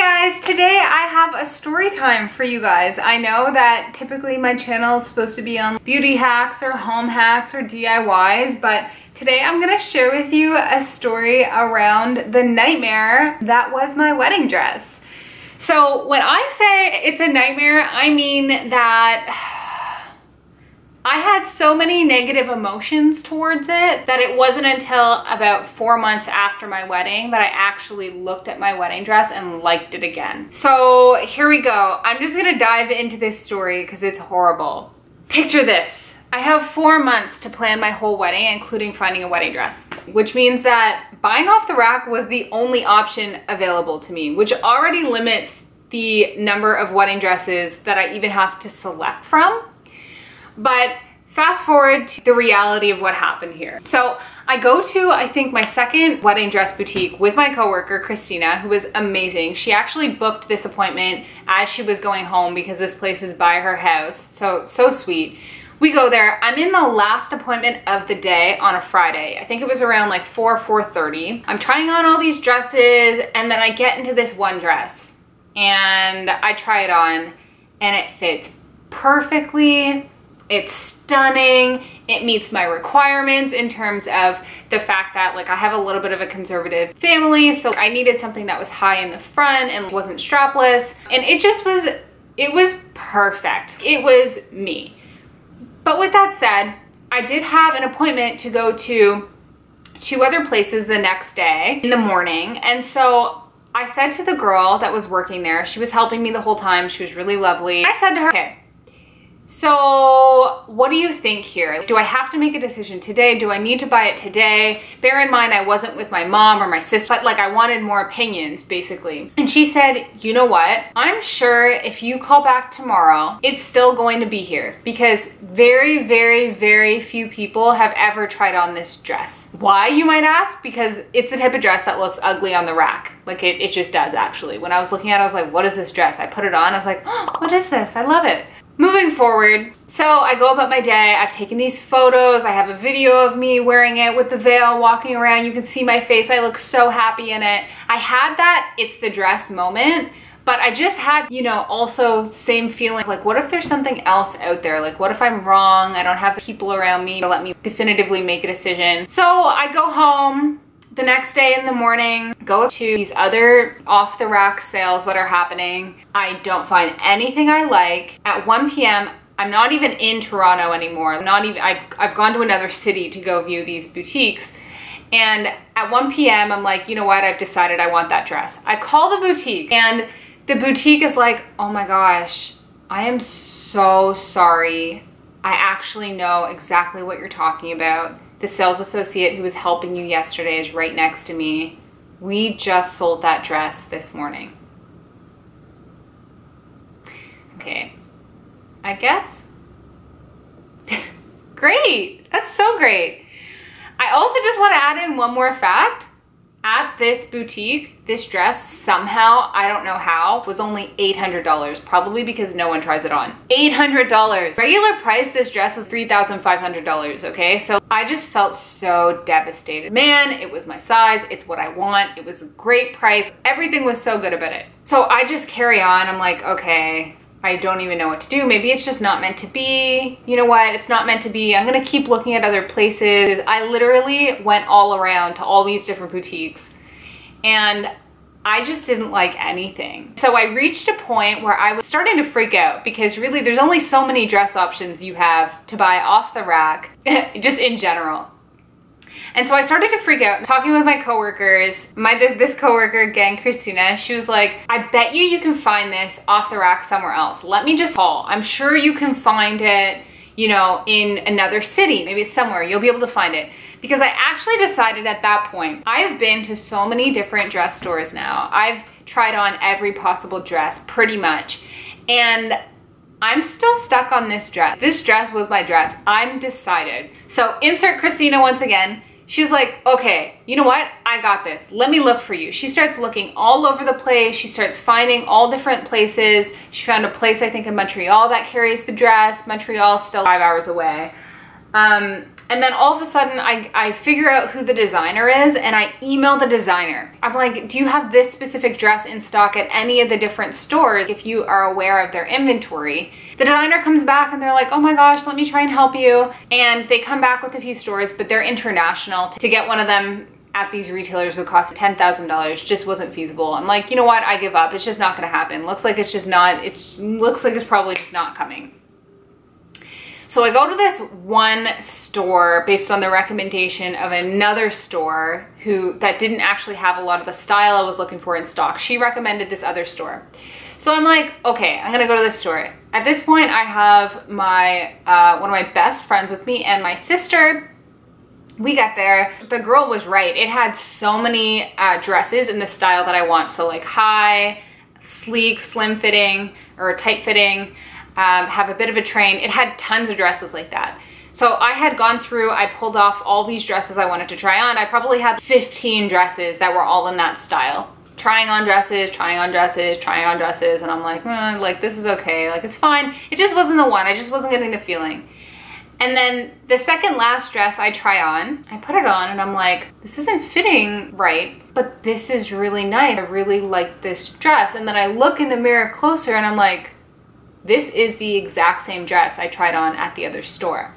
guys, today I have a story time for you guys. I know that typically my channel is supposed to be on beauty hacks or home hacks or DIYs, but today I'm gonna share with you a story around the nightmare that was my wedding dress. So when I say it's a nightmare, I mean that I had so many negative emotions towards it that it wasn't until about 4 months after my wedding that I actually looked at my wedding dress and liked it again. So here we go. I'm just gonna dive into this story because it's horrible. Picture this. I have 4 months to plan my whole wedding, including finding a wedding dress, which means that buying off the rack was the only option available to me, which already limits the number of wedding dresses that I even have to select from. But fast forward to the reality of what happened here. So I go to, I think, my second wedding dress boutique with my coworker, Christina, who was amazing. She actually booked this appointment as she was going home because this place is by her house. So sweet. We go there. I'm in the last appointment of the day on a Friday. I think it was around like 4:30. I'm trying on all these dresses and then I get into this one dress and I try it on and it fits perfectly. It's stunning. It meets my requirements in terms of the fact that like I have a little bit of a conservative family, so I needed something that was high in the front and wasn't strapless. And it just was, it was perfect. It was me. But with that said, I did have an appointment to go to 2 other places the next day in the morning. And so I said to the girl that was working there, she was helping me the whole time. She was really lovely. I said to her, okay, so what do you think here? Do I have to make a decision today? Do I need to buy it today? Bear in mind, I wasn't with my mom or my sister, but like I wanted more opinions basically. And she said, you know what? I'm sure if you call back tomorrow, it's still going to be here because very, very, very few people have ever tried on this dress. Why, you might ask? Because it's the type of dress that looks ugly on the rack. Like it just does actually. When I was looking at it, I was like, what is this dress? I put it on, I was like, oh, what is this? I love it. Moving forward, so I go about my day, I've taken these photos, I have a video of me wearing it with the veil, walking around, you can see my face, I look so happy in it. I had that it's the dress moment, but I just had, you know, also same feeling, like what if there's something else out there? Like what if I'm wrong? I don't have people around me to let me definitively make a decision. So I go home. The next day in the morning, go to these other off-the-rack sales that are happening. I don't find anything I like. At 1 p.m., I'm not even in Toronto anymore. I've gone to another city to go view these boutiques. And at 1 p.m., I'm like, you know what? I've decided I want that dress. I call the boutique and the boutique is like, oh my gosh, I am so sorry. I actually know exactly what you're talking about. The sales associate who was helping you yesterday is right next to me. We just sold that dress this morning. Okay, I guess. Great, that's so great. I also just want to add in one more fact. At this boutique, this dress somehow, I don't know how, was only $800, probably because no one tries it on. $800. Regular price, this dress is $3,500, okay? So I just felt so devastated. Man, it was my size, it's what I want, it was a great price, everything was so good about it. So I just carry on, I'm like, okay, I don't even know what to do. Maybe it's just not meant to be. You know what? It's not meant to be. I'm gonna keep looking at other places. I literally went all around to all these different boutiques and I just didn't like anything. So I reached a point where I was starting to freak out because really there's only so many dress options you have to buy off the rack, just in general. And so I started to freak out. Talking with my coworkers, this coworker again, Christina, she was like, I bet you can find this off the rack somewhere else. Let me just call. I'm sure you can find it, you know, in another city. Maybe it's somewhere, you'll be able to find it. Because I actually decided at that point, I've been to so many different dress stores now. I've tried on every possible dress, pretty much. And I'm still stuck on this dress. This dress was my dress. I'm decided. So insert Christina once again. She's like, okay, you know what? I got this. Let me look for you. She starts looking all over the place. She starts finding all different places. She found a place, I think, in Montreal that carries the dress. Montreal's still 5 hours away. And then all of a sudden I figure out who the designer is and I email the designer. I'm like, do you have this specific dress in stock at any of the different stores if you are aware of their inventory? The designer comes back and they're like, oh my gosh, let me try and help you. And they come back with a few stores, but they're international. To get one of them at these retailers would cost $10,000, just wasn't feasible. I'm like, you know what, I give up. It's just not gonna happen. Looks like it's just not, looks like it's probably just not coming. So I go to this one store based on the recommendation of another store that didn't actually have a lot of the style I was looking for in stock. She recommended this other store. So I'm like, okay, I'm gonna go to this store. At this point, I have my one of my best friends with me and my sister. We got there. The girl was right. It had so many dresses in the style that I want. So like high, sleek, slim fitting, or tight fitting. Have a bit of a train. It had tons of dresses like that. So I had gone through, I pulled off all these dresses I wanted to try on. I probably had 15 dresses that were all in that style. Trying on dresses, trying on dresses, trying on dresses, and I'm like this is okay, like it's fine. It just wasn't the one, I just wasn't getting the feeling. And then the second last dress I try on, I put it on and I'm like, this isn't fitting right, but this is really nice. I really like this dress. And then I look in the mirror closer and I'm like, this is the exact same dress I tried on at the other store.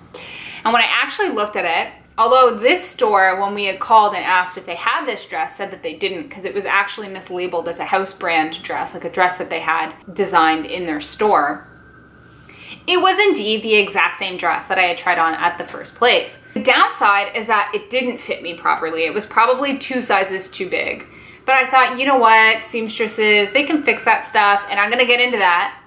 And when I actually looked at it, although this store, when we had called and asked if they had this dress, said that they didn't because it was actually mislabeled as a house brand dress, like a dress that they had designed in their store. It was indeed the exact same dress that I had tried on at the first place. The downside is that it didn't fit me properly. It was probably 2 sizes too big. But I thought, you know what, seamstresses, they can fix that stuff, and I'm gonna get into that,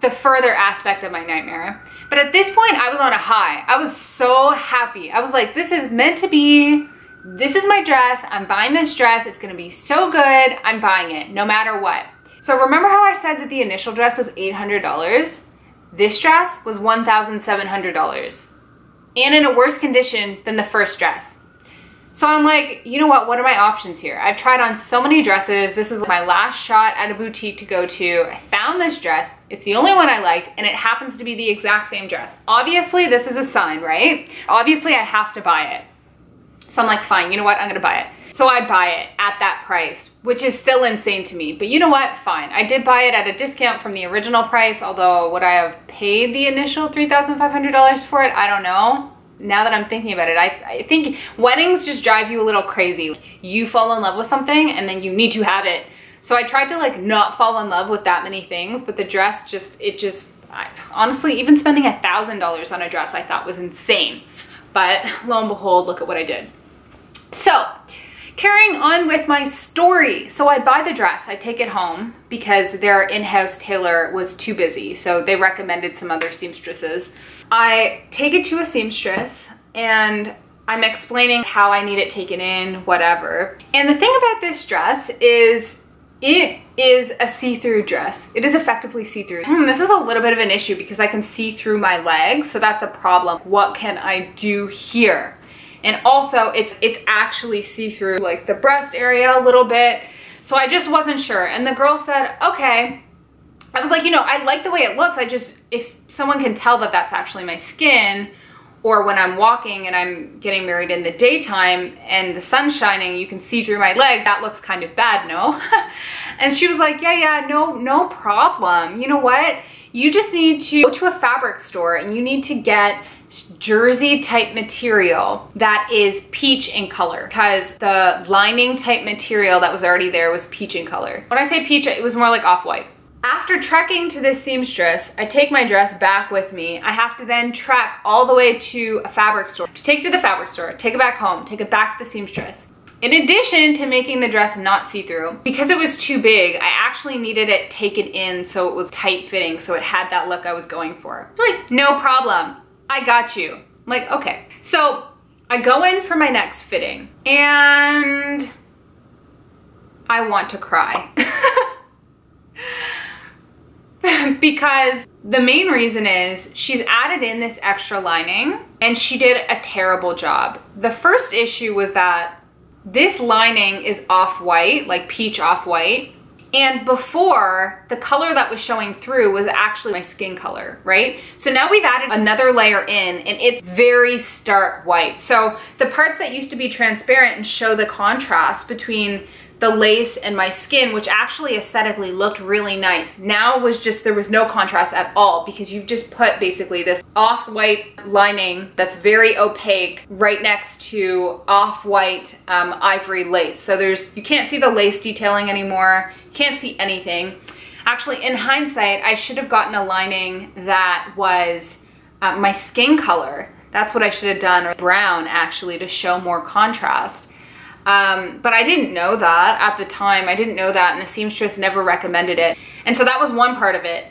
the further aspect of my nightmare. But at this point, I was on a high. I was so happy. I was like, this is meant to be. This is my dress. I'm buying this dress. It's gonna be so good. I'm buying it, no matter what. So remember how I said that the initial dress was $800? This dress was $1,700 and in a worse condition than the first dress. So I'm like, you know what are my options here? I've tried on so many dresses. This was my last shot at a boutique to go to. I found this dress. It's the only one I liked and it happens to be the exact same dress. Obviously this is a sign, right? Obviously I have to buy it. So I'm like, fine, you know what? I'm gonna buy it. So I buy it at that price, which is still insane to me. But you know what? Fine. I did buy it at a discount from the original price, although would I have paid the initial $3,500 for it? I don't know. Now that I'm thinking about it, I think weddings just drive you a little crazy. You fall in love with something and then you need to have it. So I tried to like not fall in love with that many things, but the dress honestly, even spending $1,000 on a dress I thought was insane. But lo and behold, look at what I did. So, carrying on with my story. So I buy the dress, I take it home because their in-house tailor was too busy. So they recommended some other seamstresses. I take it to a seamstress and I'm explaining how I need it taken in, whatever. And the thing about this dress is it is a see-through dress. It is effectively see-through. This is a little bit of an issue because I can see through my legs, so that's a problem. What can I do here? And also it's actually see-through like the breast area a little bit. So I just wasn't sure. And the girl said, okay. I was like, you know, I like the way it looks. If someone can tell that that's actually my skin, or when I'm walking and I'm getting married in the daytime and the sun's shining, you can see through my legs, that looks kind of bad, no? And she was like, yeah, no problem. You know what? You just need to go to a fabric store and you need to get jersey type material that is peach in color, because the lining type material that was already there was peach in color. When I say peach, it was more like off-white. After trekking to this seamstress, I take my dress back with me. I have to then trek all the way to a fabric store. To take it to the fabric store, take it back home, take it back to the seamstress. In addition to making the dress not see-through, because it was too big, I actually needed it taken in so it was tight fitting, so it had that look I was going for. Like, no problem. I got you. I'm like, okay. So I go in for my next fitting and I want to cry. Because the main reason is she's added in this extra lining and she did a terrible job. The first issue was that this lining is off-white, like peach off-white. And before, the color that was showing through was actually my skin color, right? So now we've added another layer in and it's very stark white. So the parts that used to be transparent and show the contrast between the lace and my skin, which actually aesthetically looked really nice, now was just, there was no contrast at all because you've just put basically this off-white lining that's very opaque right next to off-white ivory lace. So you can't see the lace detailing anymore, you can't see anything. Actually, in hindsight, I should have gotten a lining that was my skin color. That's what I should have done, or brown actually, to show more contrast. But I didn't know that at the time. I didn't know that, and the seamstress never recommended it. And so that was one part of it,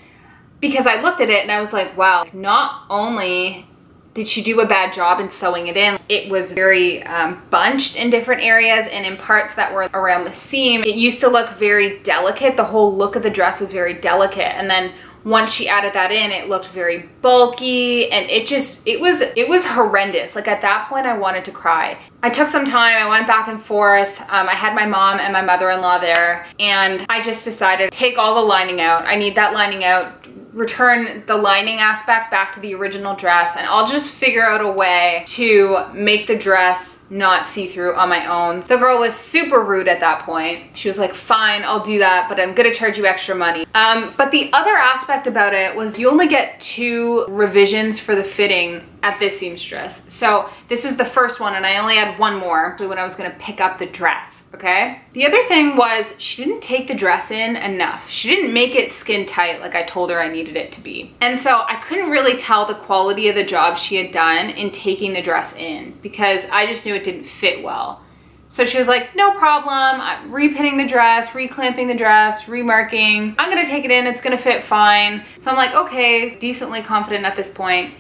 because I looked at it and I was like, wow, not only did she do a bad job in sewing it in, it was very bunched in different areas and in parts that were around the seam. It used to look very delicate. The whole look of the dress was very delicate. And then once she added that in, it looked very bulky, and it was horrendous. Like at that point, I wanted to cry. I took some time, I went back and forth. I had my mom and my mother-in-law there, and I just decided to take all the lining out. I need that lining out, return the lining aspect back to the original dress, and I'll just figure out a way to make the dress not see-through on my own. The girl was super rude at that point. She was like, fine, I'll do that, but I'm gonna charge you extra money. But the other aspect about it was you only get 2 revisions for the fitting at this seamstress. So this was the first one, and I only had one more when I was gonna pick up the dress, okay? The other thing was she didn't take the dress in enough. She didn't make it skin tight like I told her I needed it to be. And so I couldn't really tell the quality of the job she had done in taking the dress in, because I just knew it didn't fit well. So she was like, no problem, I'm repinning the dress, reclamping the dress, remarking. I'm gonna take it in, it's gonna fit fine. So I'm like, okay, decently confident at this point.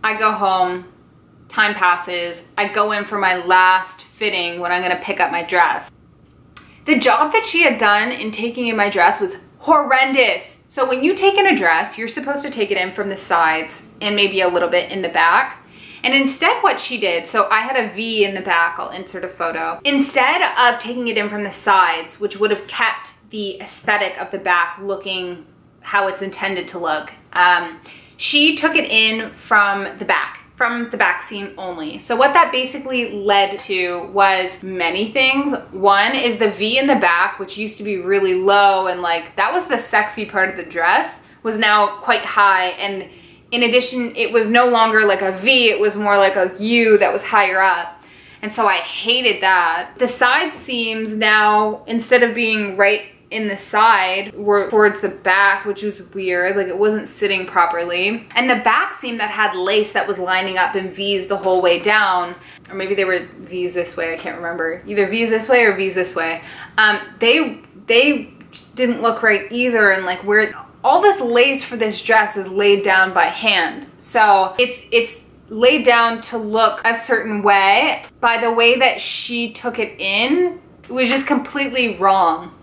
I go home, time passes, I go in for my last fitting when I'm gonna pick up my dress. The job that she had done in taking in my dress was horrendous. So when you take in a dress, you're supposed to take it in from the sides and maybe a little bit in the back. And instead what she did, so I had a V in the back, I'll insert a photo. Instead of taking it in from the sides, which would have kept the aesthetic of the back looking how it's intended to look, she took it in from the back seam only. So what that basically led to was many things. One is the V in the back, which used to be really low, and like that was the sexy part of the dress, was now quite high. And in addition, it was no longer like a V, it was more like a U that was higher up. And so I hated that. The side seams now, instead of being right in the side, were towards the back, which was weird, like it wasn't sitting properly. And the back seam that had lace that was lining up in V's the whole way down, or maybe they were V's this way, I can't remember. Either V's this way or V's this way. They didn't look right either, and like where all this lace for this dress is laid down by hand. So it's laid down to look a certain way. By the way that she took it in, it was just completely wrong.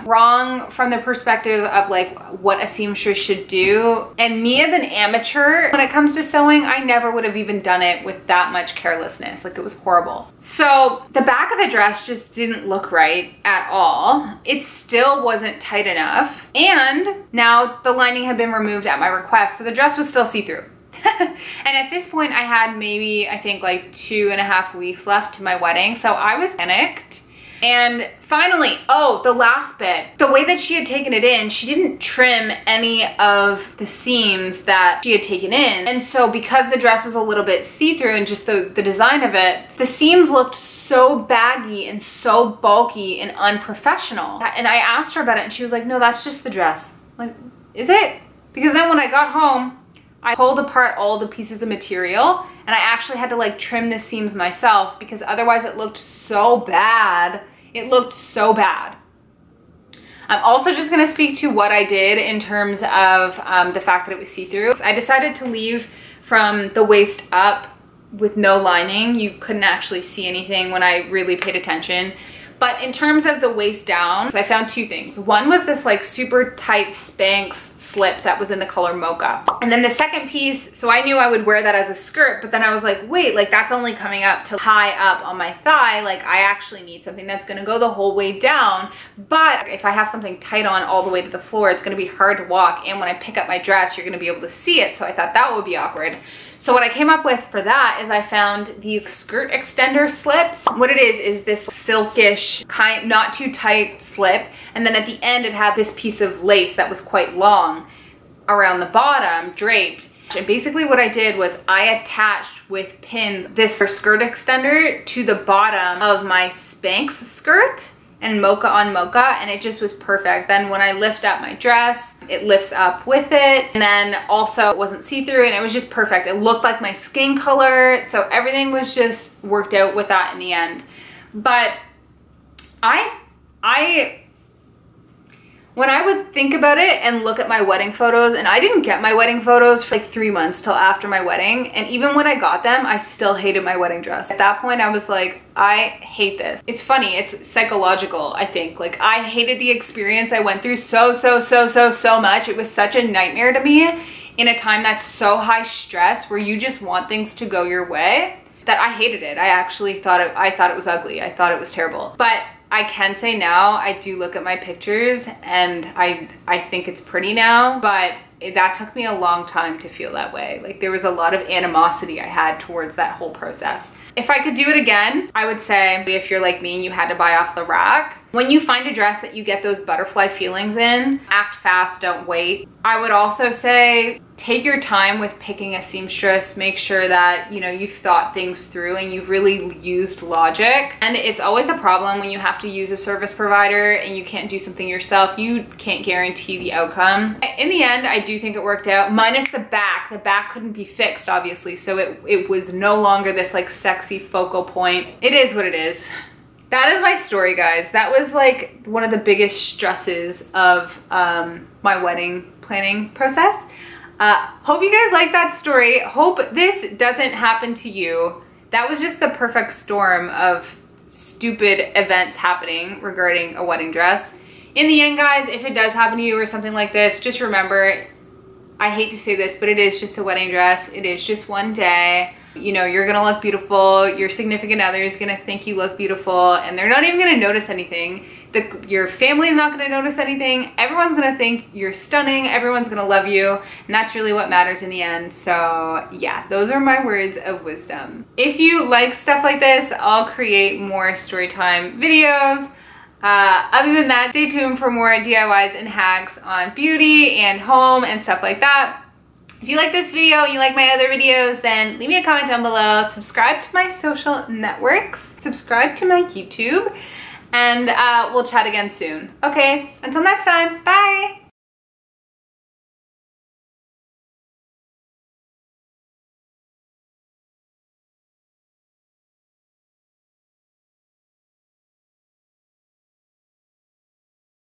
Wrong from the perspective of like what a seamstress should do. And me as an amateur, when it comes to sewing, I never would have even done it with that much carelessness. Like it was horrible. So the back of the dress just didn't look right at all. It still wasn't tight enough. And now the lining had been removed at my request, so the dress was still see-through. And at this point I had maybe, I think like 2.5 weeks left to my wedding. So I was panicked. And finally, oh, the last bit, the way that she had taken it in, she didn't trim any of the seams that she had taken in. And so because the dress is a little bit see-through and just the design of it, the seams looked so baggy and so bulky and unprofessional. And I asked her about it and she was like, no, that's just the dress. I'm like, is it? Because then when I got home, I pulled apart all the pieces of material and I actually had to like trim the seams myself, because otherwise it looked so bad. It looked so bad. I'm also just gonna speak to what I did in terms of the fact that it was see-through. I decided to leave from the waist up with no lining. You couldn't actually see anything when I really paid attention. But in terms of the waist down, so I found two things. One was this like super tight Spanx slip that was in the color mocha. And then the second piece, so I knew I would wear that as a skirt, but then I was like, wait, like that's only coming up to high up on my thigh. Like I actually need something that's gonna go the whole way down. But if I have something tight on all the way to the floor, it's gonna be hard to walk. And when I pick up my dress, you're gonna be able to see it. So I thought that would be awkward. So what I came up with for that is I found these skirt extender slips. What it is this silkish, kind, not too tight slip. And then at the end, it had this piece of lace that was quite long around the bottom, draped. And basically what I did was I attached with pins this skirt extender to the bottom of my Spanx skirt and mocha on mocha, and it just was perfect. Then when I lift up my dress, it lifts up with it. And then also it wasn't see-through, and it was just perfect. It looked like my skin color. So everything was just worked out with that in the end. But when I would think about it and look at my wedding photos, and I didn't get my wedding photos for like 3 months till after my wedding. And even when I got them, I still hated my wedding dress. At that point, I was like, I hate this. It's funny, it's psychological, I think. Like I hated the experience I went through so much. It was such a nightmare to me in a time that's so high stress where you just want things to go your way that I hated it. I actually thought it was ugly. I thought it was terrible. But I can say now, I do look at my pictures and I think it's pretty now, but that took me a long time to feel that way. Like there was a lot of animosity I had towards that whole process. If I could do it again, I would say if you're like me and you had to buy off the rack, when you find a dress that you get those butterfly feelings in, act fast, don't wait. I would also say take your time with picking a seamstress. Make sure that, you know, you've thought things through and you've really used logic. And it's always a problem when you have to use a service provider and you can't do something yourself. You can't guarantee the outcome. In the end, I do think it worked out, minus the back. The back couldn't be fixed, obviously, so it was no longer this like sexy focal point. It is what it is. That is my story, guys. That was like one of the biggest stresses of my wedding planning process. Hope you guys like that story. Hope this doesn't happen to you. That was just the perfect storm of stupid events happening regarding a wedding dress. In the end, guys, if it does happen to you or something like this, just remember, I hate to say this, but it is just a wedding dress. It is just one day. You know, you're gonna look beautiful. Your significant other is gonna think you look beautiful, and they're not even gonna notice anything. Your family is not gonna notice anything. Everyone's gonna think you're stunning. Everyone's gonna love you, and that's really what matters in the end. So yeah, those are my words of wisdom. If you like stuff like this, I'll create more storytime videos. Other than that, stay tuned for more DIYs and hacks on beauty and home and stuff like that. If you like this video and you like my other videos, then leave me a comment down below. Subscribe to my social networks. Subscribe to my YouTube. And we'll chat again soon. Okay, until next time, bye!